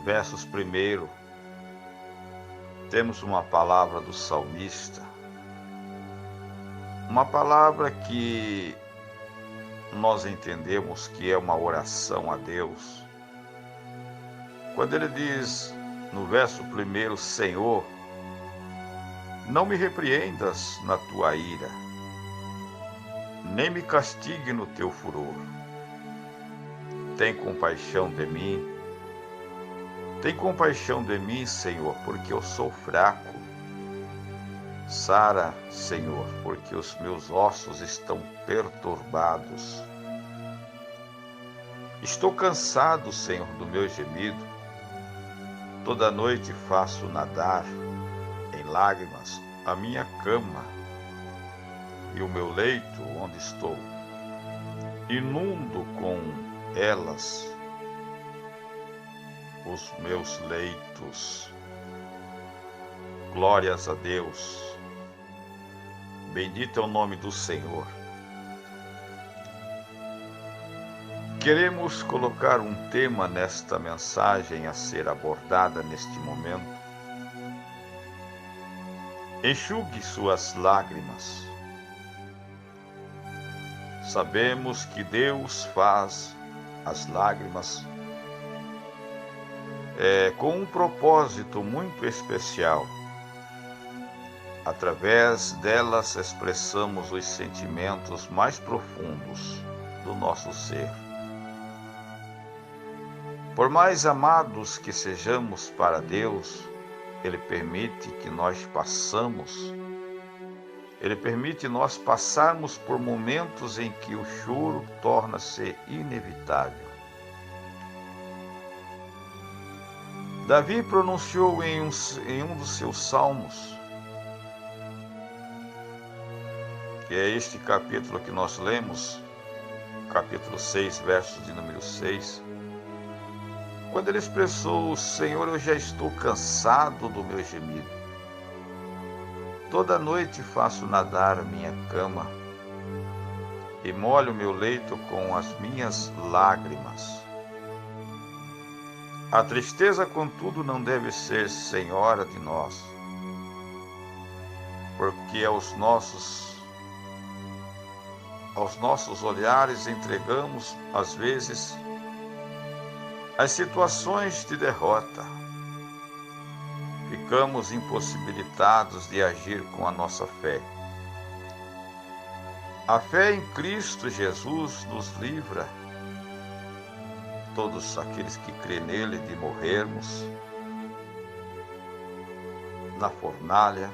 versos primeiro, temos uma palavra do salmista, uma palavra que nós entendemos que é uma oração a Deus. Quando ele diz no verso primeiro: Senhor, não me repreendas na tua ira, nem me castigue no teu furor. Tem compaixão de mim. Tem compaixão de mim, Senhor, porque eu sou fraco. Sara, Senhor, porque os meus ossos estão perturbados. Estou cansado, Senhor, do meu gemido. Toda noite faço nadar em lágrimas a minha cama e o meu leito onde estou. Inundo com elas os meus leitos. Glórias a Deus. Bendito é o nome do Senhor. Queremos colocar um tema nesta mensagem a ser abordada neste momento. Enxugue suas lágrimas. Sabemos que Deus faz as lágrimas com um propósito muito especial. Através delas expressamos os sentimentos mais profundos do nosso ser. Por mais amados que sejamos para Deus, Ele permite que nós nós passarmos por momentos em que o choro torna-se inevitável. Davi pronunciou em um dos seus salmos, que é este capítulo que nós lemos, capítulo 6, versos de número 6, quando ele expressou: Senhor, eu já estou cansado do meu gemido. Toda noite faço nadar a minha cama e molho meu leito com as minhas lágrimas. A tristeza, contudo, não deve ser senhora de nós, porque aos nossos olhares entregamos, às vezes, as situações de derrota. Ficamos impossibilitados de agir com a nossa fé. A fé em Cristo Jesus nos livra, todos aqueles que crêem nele, de morrermos na fornalha,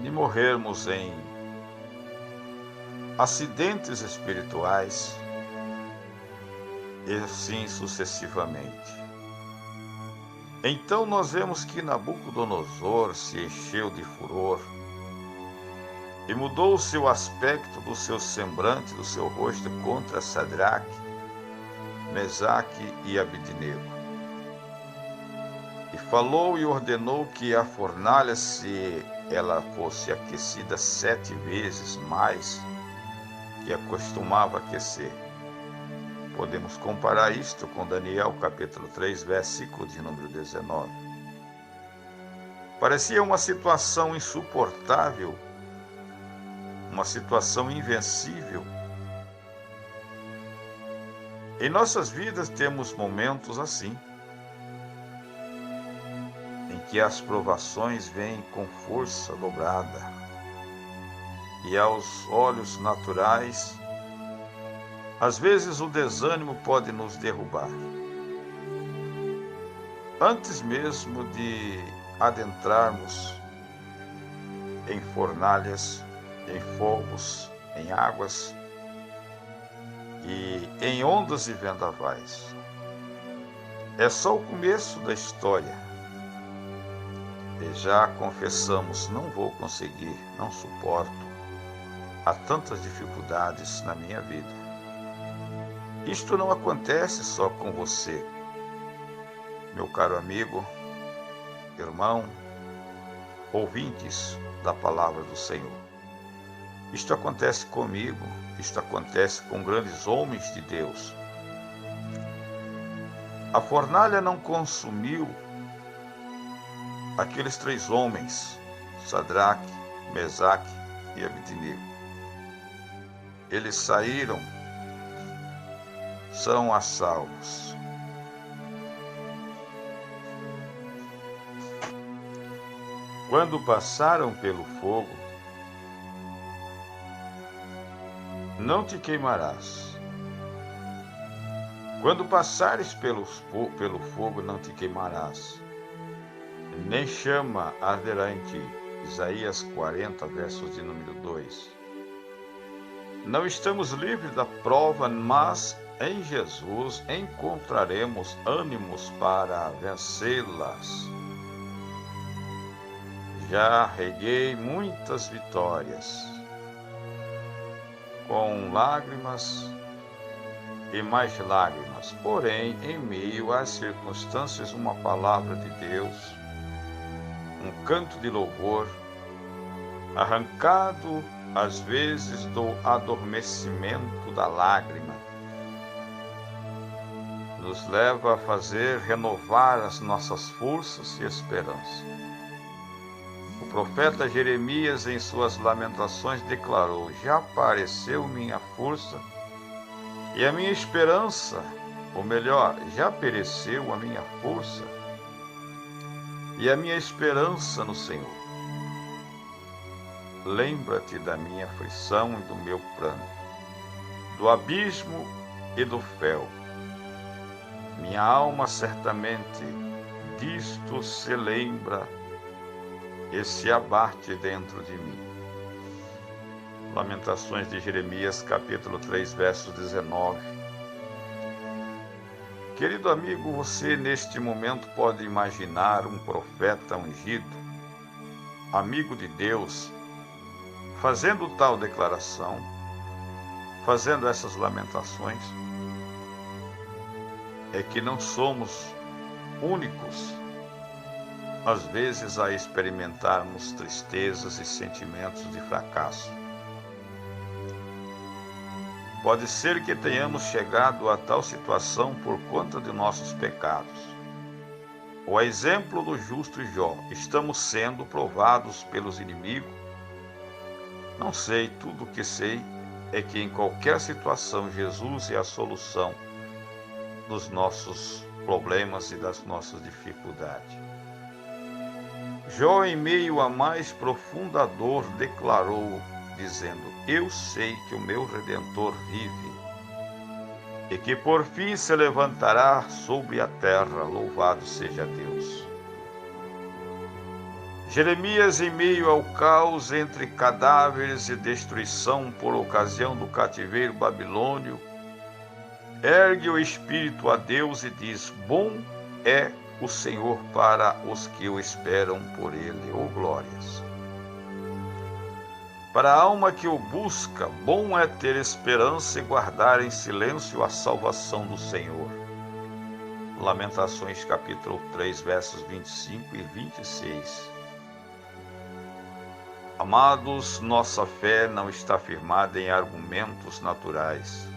de morrermos em acidentes espirituais, e assim sucessivamente. Então nós vemos que Nabucodonosor se encheu de furor e mudou o seu aspecto, do seu semblante, do seu rosto contra Sadraque, Mesaque e Abednego. E falou e ordenou que a fornalha, se ela fosse aquecida 7 vezes mais que acostumava aquecer. Podemos comparar isto com Daniel, capítulo 3, versículo de número 19. Parecia uma situação insuportável, uma situação invencível. Em nossas vidas temos momentos assim, em que as provações vêm com força dobrada, e aos olhos naturais, às vezes o desânimo pode nos derrubar. Antes mesmo de adentrarmos em fornalhas, em fogos, em águas e em ondas e vendavais. É só o começo da história. E já confessamos: não vou conseguir, não suporto. Há tantas dificuldades na minha vida. Isto não acontece só com você, meu caro amigo, irmão, ouvintes da palavra do Senhor. Isto acontece comigo, isto acontece com grandes homens de Deus. A fornalha não consumiu aqueles 3 homens, Sadraque, Mesaque e Abednego. Eles saíram, são a salvos. Quando passaram pelo fogo, não te queimarás. Quando passares pelo fogo, não te queimarás, nem chama arderá em ti. Isaías 40, versos de número 2. Não estamos livres da prova, mas em Jesus encontraremos ânimos para vencê-las. Já reguei muitas vitórias, com lágrimas e mais lágrimas, porém, em meio às circunstâncias, uma palavra de Deus, um canto de louvor, arrancado às vezes do adormecimento da lágrima, nos leva a fazer renovar as nossas forças e esperança. O profeta Jeremias, em suas lamentações, declarou: já apareceu minha força e a minha esperança, ou melhor, já pereceu a minha força e a minha esperança no Senhor. Lembra-te da minha aflição e do meu pranto, do abismo e do fel. Minha alma certamente disto se lembra e se abate dentro de mim. Lamentações de Jeremias, capítulo 3, verso 19. Querido amigo, você neste momento pode imaginar um profeta ungido, amigo de Deus, fazendo tal declaração, fazendo essas lamentações? É que não somos únicos, às vezes, a experimentarmos tristezas e sentimentos de fracasso. Pode ser que tenhamos chegado a tal situação por conta de nossos pecados. O exemplo do justo Jó, estamos sendo provados pelos inimigos. Não sei, tudo o que sei é que em qualquer situação Jesus é a solução dos nossos problemas e das nossas dificuldades. Jó, em meio à mais profunda dor, declarou, dizendo: eu sei que o meu Redentor vive e que por fim se levantará sobre a terra. Louvado seja Deus. Jeremias, em meio ao caos entre cadáveres e destruição por ocasião do cativeiro babilônio, ergue o espírito a Deus e diz: bom é o Senhor para os que o esperam por ele. Oh, glórias! Para a alma que o busca, bom é ter esperança e guardar em silêncio a salvação do Senhor. Lamentações capítulo 3, versos 25 e 26. Amados, nossa fé não está firmada em argumentos naturais,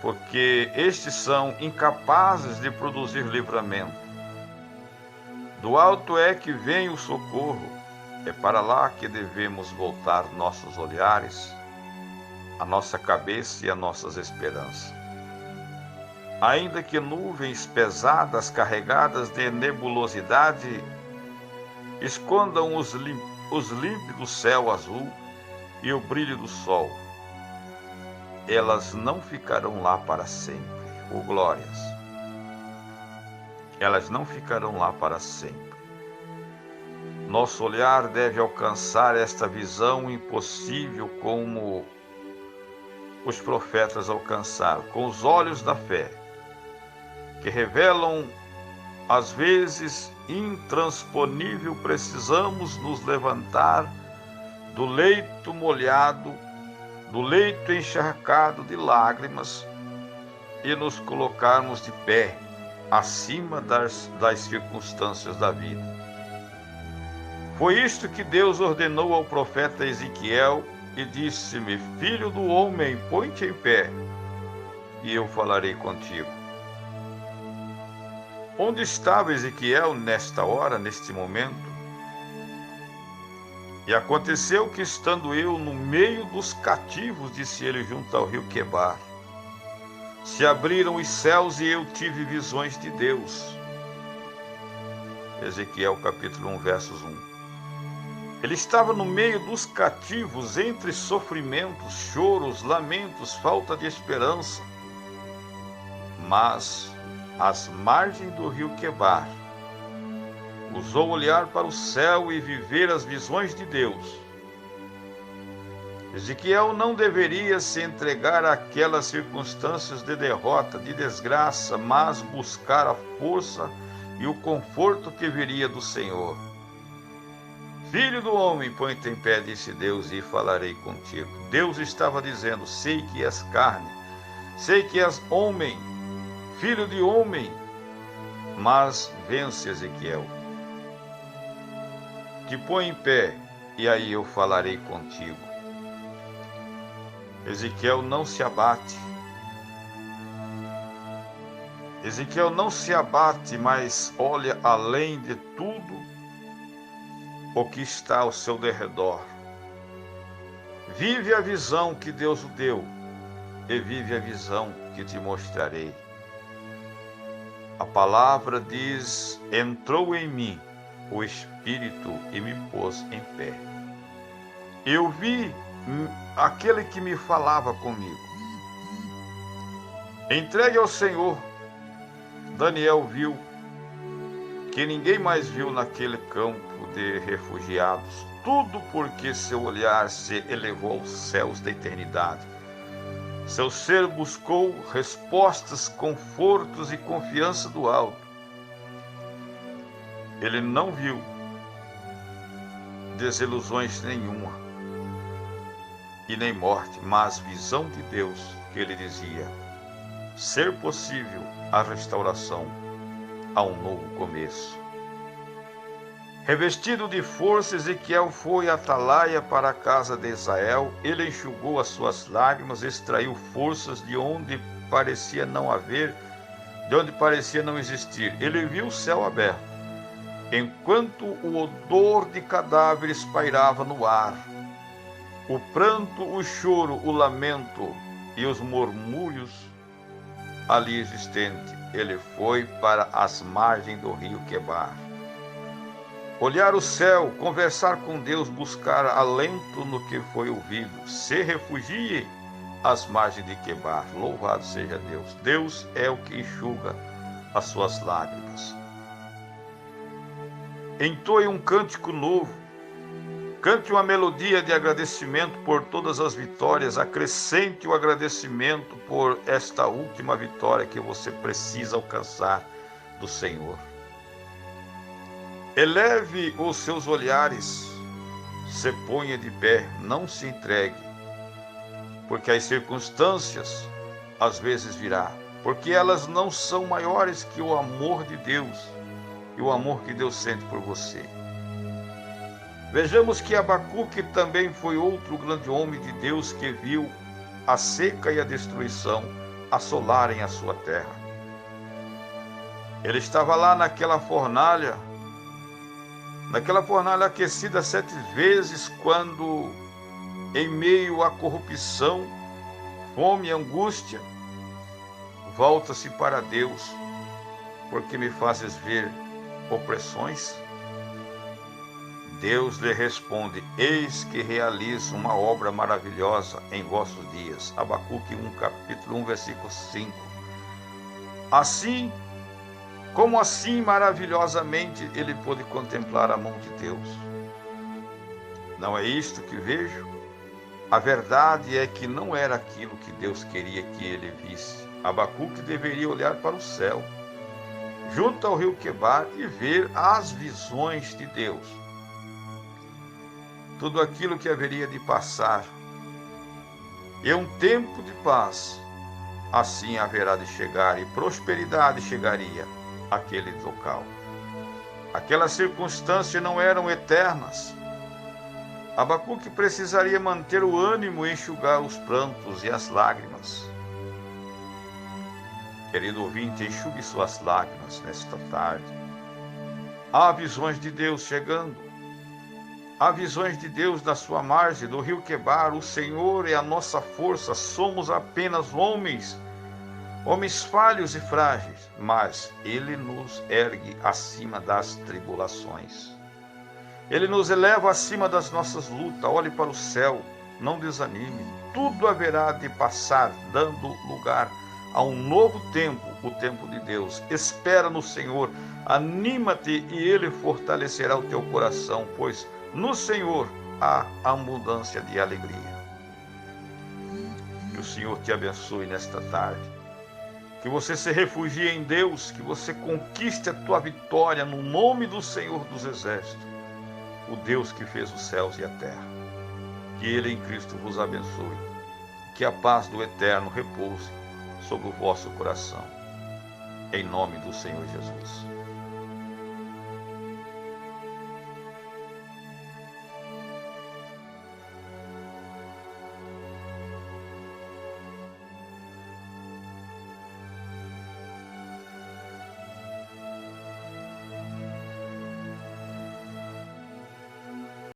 porque estes são incapazes de produzir livramento. Do alto é que vem o socorro, é para lá que devemos voltar nossos olhares, a nossa cabeça e as nossas esperanças. Ainda que nuvens pesadas carregadas de nebulosidade escondam os límpidos céu azul e o brilho do sol, elas não ficarão lá para sempre. Oh, glórias! Elas não ficarão lá para sempre. Nosso olhar deve alcançar esta visão impossível como os profetas alcançaram, com os olhos da fé, que revelam às vezes intransponível. Precisamos nos levantar do leito molhado, do leito encharcado de lágrimas e nos colocarmos de pé acima das circunstâncias da vida. Foi isto que Deus ordenou ao profeta Ezequiel e disse-me: filho do homem, põe-te em pé e eu falarei contigo. Onde estava Ezequiel nesta hora, neste momento? E aconteceu que, estando eu no meio dos cativos, disse ele, junto ao rio Quebar, se abriram os céus e eu tive visões de Deus. Ezequiel capítulo 1, versos 1. Ele estava no meio dos cativos, entre sofrimentos, choros, lamentos, falta de esperança. Mas, às margens do rio Quebar, ousou olhar para o céu e viver as visões de Deus. Ezequiel não deveria se entregar àquelas circunstâncias de derrota, de desgraça, mas buscar a força e o conforto que viria do Senhor. Filho do homem, põe-te em pé, disse Deus, e falarei contigo. Deus estava dizendo, sei que és carne, sei que és homem, filho de homem, mas vence, Ezequiel. Te põe em pé, e aí eu falarei contigo. Ezequiel não se abate. Ezequiel não se abate, mas olha além de tudo o que está ao seu derredor. Vive a visão que Deus o deu, e vive a visão que te mostrarei. A palavra diz, entrou em mim o Espírito e me pôs em pé. Eu vi aquele que me falava comigo. Entregue ao Senhor, Daniel viu que ninguém mais viu naquele campo de refugiados, tudo porque seu olhar se elevou aos céus da eternidade. Seu ser buscou respostas, confortos e confiança do alto. Ele não viu desilusões nenhuma e nem morte, mas visão de Deus que ele dizia ser possível a restauração a um novo começo. Revestido de força, Ezequiel foi à atalaia para a casa de Israel. Ele enxugou as suas lágrimas, extraiu forças de onde parecia não haver, de onde parecia não existir. Ele viu o céu aberto, enquanto o odor de cadáveres pairava no ar. O pranto, o choro, o lamento e os murmúrios ali existentes. Ele foi para as margens do rio Quebar. Olhar o céu, conversar com Deus, buscar alento no que foi ouvido. Se refugie às margens de Quebar. Louvado seja Deus. Deus é o que enxuga as suas lágrimas. Entoe um cântico novo. Cante uma melodia de agradecimento por todas as vitórias. Acrescente o agradecimento por esta última vitória que você precisa alcançar do Senhor. Eleve os seus olhares, se ponha de pé, não se entregue, porque as circunstâncias às vezes virá, porque elas não são maiores que o amor de Deus e o amor que Deus sente por você. Vejamos que Abacuque também foi outro grande homem de Deus que viu a seca e a destruição assolarem a sua terra. Ele estava lá naquela fornalha aquecida 7 vezes, quando, em meio à corrupção, fome e angústia, volta-se para Deus, porque me fazes ver opressões? Deus lhe responde, eis que realizo uma obra maravilhosa em vossos dias. Abacuque 1, capítulo 1, versículo 5. Como assim maravilhosamente ele pôde contemplar a mão de Deus? Não é isto que vejo? A verdade é que não era aquilo que Deus queria que ele visse. Abacuque deveria olhar para o céu, junto ao rio Quebar, e ver as visões de Deus. Tudo aquilo que haveria de passar. E um tempo de paz, assim haverá de chegar, e prosperidade chegaria àquele local. Aquelas circunstâncias não eram eternas. Abacuque precisaria manter o ânimo e enxugar os prantos e as lágrimas. Querido ouvinte, enxugue suas lágrimas nesta tarde. Há visões de Deus chegando. Há visões de Deus na sua margem, do rio Quebar. O Senhor é a nossa força. Somos apenas homens falhos e frágeis, mas Ele nos ergue acima das tribulações. Ele nos eleva acima das nossas lutas. Olhe para o céu, não desanime. Tudo haverá de passar, dando lugar a um novo tempo, o tempo de Deus. Espera no Senhor, anima-te e Ele fortalecerá o teu coração, pois no Senhor há abundância de alegria. Que o Senhor te abençoe nesta tarde. Que você se refugie em Deus, que você conquiste a tua vitória no nome do Senhor dos Exércitos, o Deus que fez os céus e a terra. Que Ele em Cristo vos abençoe. Que a paz do Eterno repouse sobre o vosso coração. Em nome do Senhor Jesus.